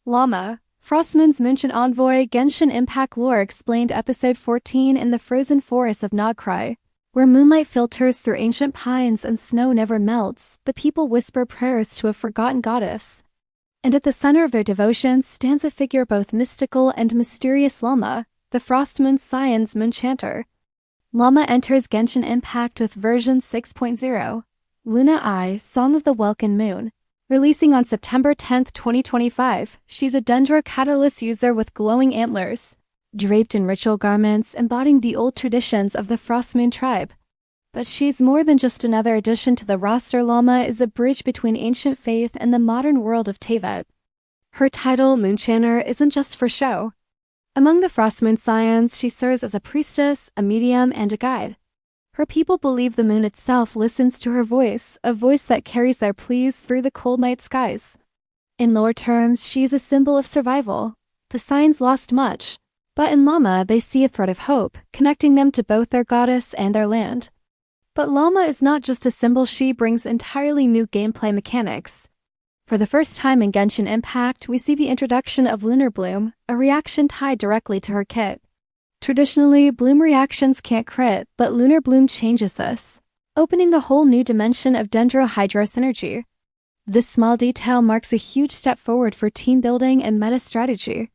Lauma, Frostmoon's Moonchant Envoy. Genshin Impact Lore Explained Episode 14. In the frozen forests of Nod-Krai, where moonlight filters through ancient pines and snow never melts, the people whisper prayers to a forgotten goddess. And at the center of their devotions stands a figure both mystical and mysterious, Lauma, the Frostmoon Scions Moonchanter. Lauma enters Genshin Impact with version 6.0, Lunar-Bloom, Song of the Welkin Moon. Releasing on September 10, 2025, she's a Dendro Catalyst user with glowing antlers, draped in ritual garments embodying the old traditions of the Frostmoon tribe. But she's more than just another addition to the roster. Lauma is a bridge between ancient faith and the modern world of Teyvat. Her title, Moonchanter, isn't just for show. Among the Frostmoon Scions, she serves as a priestess, a medium, and a guide. Her people believe the moon itself listens to her voice, a voice that carries their pleas through the cold night skies. In lore terms, she's a symbol of survival. The Scions lost much, but in Lauma they see a thread of hope, connecting them to both their goddess and their land. But Lauma is not just a symbol, she brings entirely new gameplay mechanics. For the first time in Genshin Impact, we see the introduction of Lunar-Bloom, a reaction tied directly to her kit. Traditionally, Bloom reactions can't crit, but Lunar-Bloom changes this, opening a whole new dimension of Dendro-Hydro synergy. This small detail marks a huge step forward for team building and meta strategy.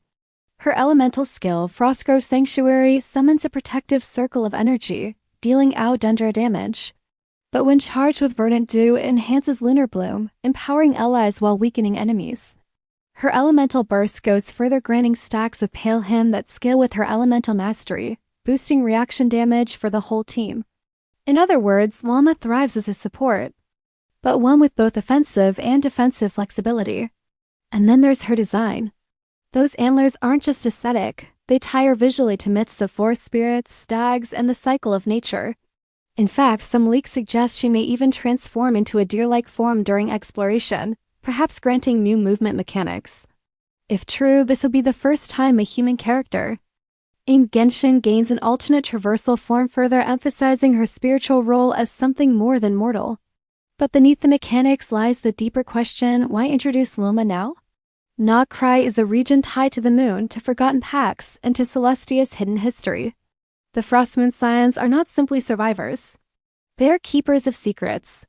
Her elemental skill, Frostgrove Sanctuary, summons a protective circle of energy, dealing out Dendro damage. But when charged with Verdant Dew, it enhances Lunar-Bloom, empowering allies while weakening enemies. Her elemental burst goes further, granting stacks of Pale Hymn that scale with her elemental mastery, boosting reaction damage for the whole team. In other words, Lauma thrives as a support, but one with both offensive and defensive flexibility. And then there's her design. Those antlers aren't just aesthetic, they tie her visually to myths of forest spirits, stags, and the cycle of nature. In fact, some leaks suggest she may even transform into a deer-like form during exploration, perhaps granting new movement mechanics. If true, this will be the first time a human character in Genshin gains an alternate traversal form, further emphasizing her spiritual role as something more than mortal. But beneath the mechanics lies the deeper question: why introduce Lauma now? Nod-Krai is a region tied to the moon, to forgotten pacts, and to Celestia's hidden history. The Frostmoon Scions are not simply survivors. They are keepers of secrets.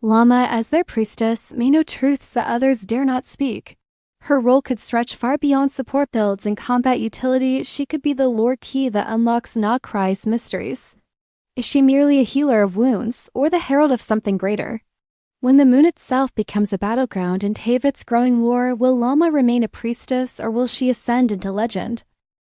Lauma, as their priestess, may know truths that others dare not speak. Her role could stretch far beyond support builds and combat utility. She could be the lore key that unlocks Nod-Krai's mysteries. Is she merely a healer of wounds, or the herald of something greater? When the moon itself becomes a battleground in Teyvat's growing lore, will Lauma remain a priestess, or will she ascend into legend?